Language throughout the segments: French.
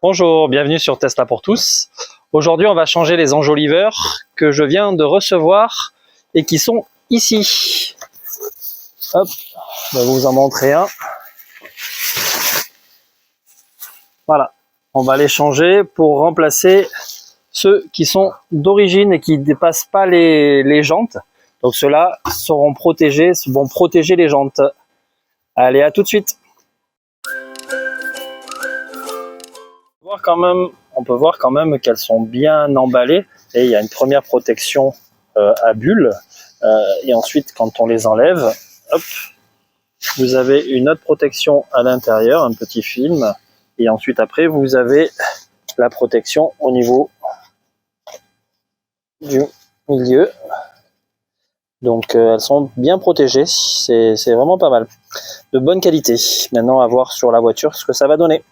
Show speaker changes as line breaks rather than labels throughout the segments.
Bonjour, bienvenue sur Tesla pour tous. Aujourd'hui, on va changer les enjoliveurs que je viens de recevoir et qui sont ici. Hop, je vais vous en montrer un. Voilà, on va les changer pour remplacer ceux qui sont d'origine et qui ne dépassent pas les jantes. Donc ceux-là seront protégés, vont protéger les jantes. Allez, à tout de suite. On peut voir quand même qu'elles sont bien emballées et il y a une première protection à bulles et ensuite quand on les enlève, hop, vous avez une autre protection à l'intérieur, un petit film, et ensuite après vous avez la protection au niveau du milieu. Donc elles sont bien protégées, c'est vraiment pas mal, de bonne qualité. Maintenant à voir sur la voiture ce que ça va donner.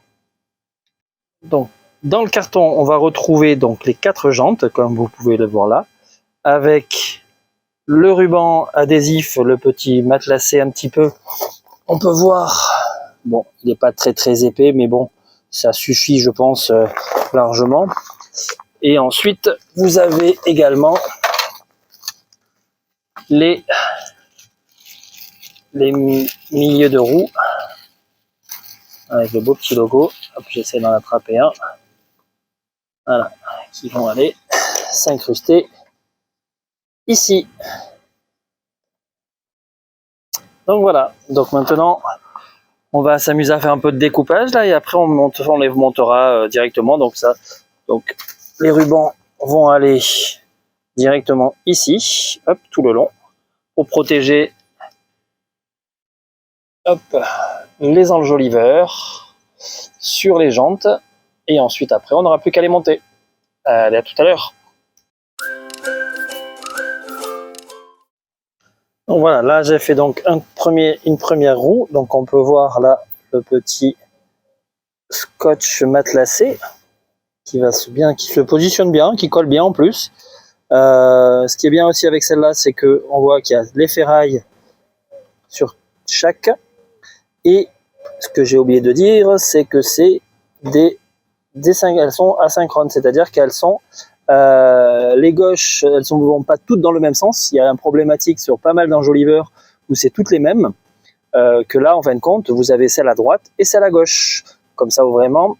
Donc, dans le carton, on va retrouver donc les 4 jantes, comme vous pouvez le voir là, avec le ruban adhésif, le petit matelassé un petit peu. On peut voir, bon, il n'est pas très épais, mais bon, ça suffit, je pense, largement. Et ensuite, vous avez également les milieux de roue, avec le beau petit logo. Hop, j'essaie d'en attraper un. Voilà, qui vont aller s'incruster ici. Donc voilà, donc maintenant on va s'amuser à faire un peu de découpage là et après on les montera directement. Donc les rubans vont aller directement ici, hop, tout le long, pour protéger hop, les enjoliveurs sur les jantes et ensuite après on n'aura plus qu'à les monter. Allez, à tout à l'heure. Donc voilà, là j'ai fait donc une première roue, donc on peut voir là le petit scotch matelassé qui se positionne bien, qui colle bien en plus. Ce qui est bien aussi avec celle-là, c'est que on voit qu'il y a les ferrailles sur chaque. Et ce que j'ai oublié de dire, c'est que c'est elles sont asynchrones, c'est-à-dire qu'elles sont les gauches, elles ne vont pas toutes dans le même sens. Il y a une problématique sur pas mal d'enjoliveurs où c'est toutes les mêmes. Que là, en fin de compte, vous avez celle à droite et celle à gauche. Comme ça, où vraiment,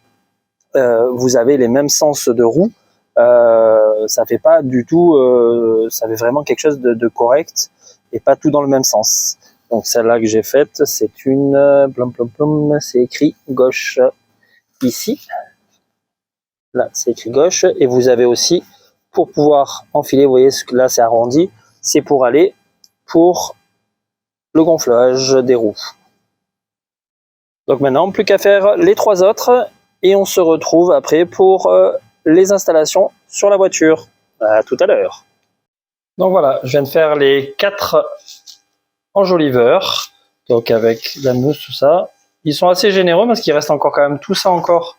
vous avez les mêmes sens de roue. Ça fait pas du tout, ça fait vraiment quelque chose de correct et pas tout dans le même sens. Donc celle-là que j'ai faite, c'est une c'est écrit gauche ici. Là, c'est écrit gauche et vous avez aussi pour pouvoir enfiler, vous voyez là c'est arrondi, c'est pour aller pour le gonflage des roues. Donc maintenant, plus qu'à faire les 3 autres et on se retrouve après pour les installations sur la voiture. À tout à l'heure. Donc voilà, je viens de faire les 4 enjoliveurs, donc avec la mousse, tout ça. Ils sont assez généreux parce qu'il reste encore quand même tout ça encore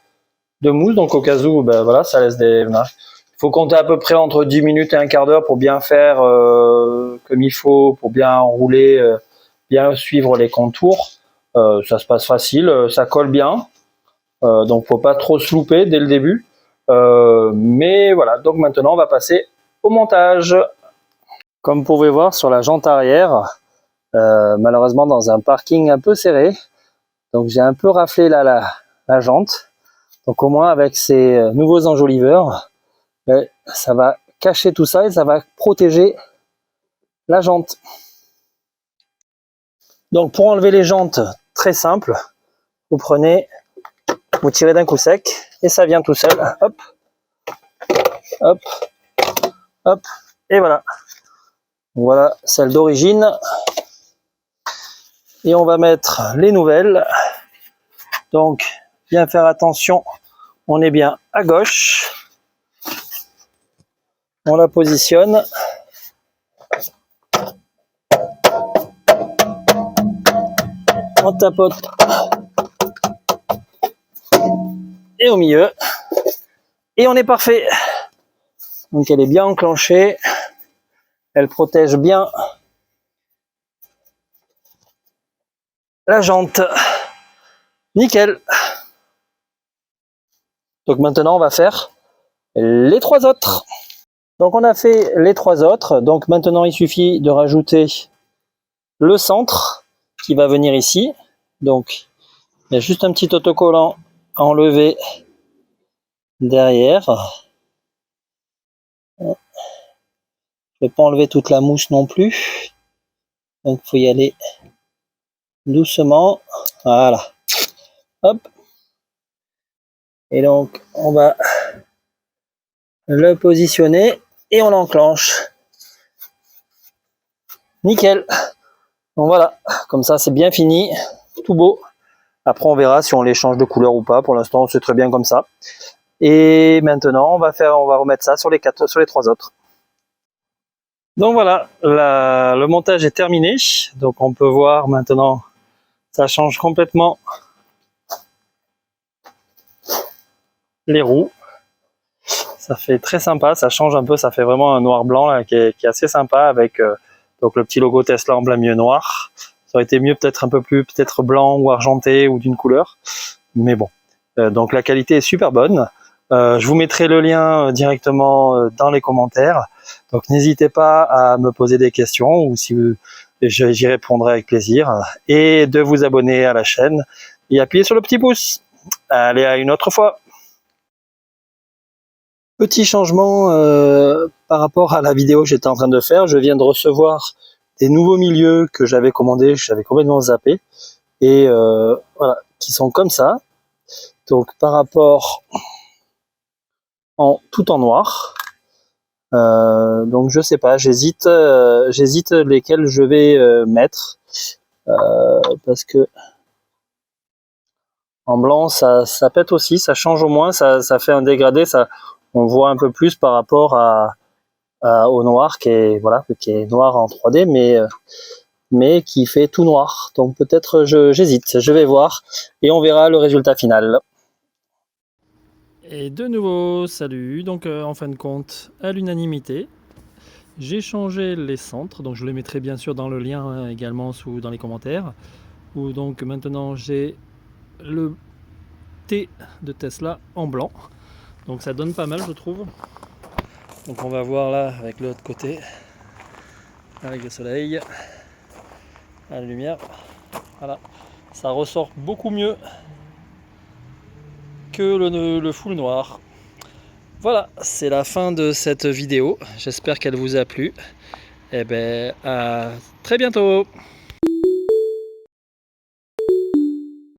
de mousse, donc au cas où, ben voilà, ça laisse des marques. Il faut compter à peu près entre 10 minutes et un quart d'heure pour bien faire comme il faut, pour bien enrouler, bien suivre les contours. Ça se passe facile, ça colle bien, donc faut pas trop se louper dès le début. Mais voilà, donc maintenant on va passer au montage. Comme vous pouvez voir sur la jante arrière, malheureusement dans un parking un peu serré, donc j'ai un peu raflé la jante. Donc au moins avec ces nouveaux enjoliveurs, ça va cacher tout ça et ça va protéger la jante. Donc pour enlever les jantes, très simple, vous tirez d'un coup sec et ça vient tout seul. Hop, hop, hop, et voilà. Voilà celle d'origine. Et on va mettre les nouvelles. Donc bien faire attention, on est bien à gauche. On la positionne. On tapote. Et au milieu. Et on est parfait. Donc elle est bien enclenchée. Elle protège bien la jante. Nickel. Donc maintenant, on va faire les 3 autres. Donc on a fait les 3 autres. Donc maintenant, il suffit de rajouter le centre qui va venir ici. Donc il y a juste un petit autocollant à enlever derrière. Je ne vais pas enlever toute la mousse non plus. Donc il faut y aller doucement. Voilà. Hop. Et donc on va le positionner et on l'enclenche. Nickel. Donc voilà, comme ça c'est bien fini, tout beau. Après on verra si on les change de couleur ou pas. Pour l'instant c'est très bien comme ça. Et maintenant on va remettre ça sur les 3 autres. Donc voilà, le montage est terminé. Donc on peut voir maintenant, ça change complètement les roues. Ça fait très sympa, ça change un peu, ça fait vraiment un noir blanc là, qui est assez sympa avec donc le petit logo Tesla en blanc milieu noir. Ça aurait été mieux peut-être un peu plus blanc ou argenté ou d'une couleur, mais bon. Donc la qualité est super bonne. Je vous mettrai le lien directement dans les commentaires. Donc n'hésitez pas à me poser des questions ou si j'y répondrai avec plaisir. Et de vous abonner à la chaîne et appuyer sur le petit pouce. Allez, à une autre fois. Petit changement par rapport à la vidéo que j'étais en train de faire. Je viens de recevoir des nouveaux milieux que j'avais commandés, j'avais complètement zappé. Et voilà, qui sont comme ça. Donc par rapport tout en noir. Donc je sais pas, j'hésite lesquels je vais mettre. Parce que en blanc ça pète aussi, ça change au moins, ça fait un dégradé, on voit un peu plus par rapport au noir qui est noir en 3D, mais qui fait tout noir. Donc peut-être j'hésite, je vais voir et on verra le résultat final. Et de nouveau, salut. Donc en fin de compte, à l'unanimité, j'ai changé les centres, donc je les mettrai bien sûr dans le lien également dans les commentaires. Où donc maintenant j'ai le T de Tesla en blanc, donc ça donne pas mal je trouve. Donc on va voir là avec l'autre côté, avec le soleil, la lumière, voilà, ça ressort beaucoup mieux que le full noir. Voilà, c'est la fin de cette vidéo, j'espère qu'elle vous a plu. Et ben à très bientôt.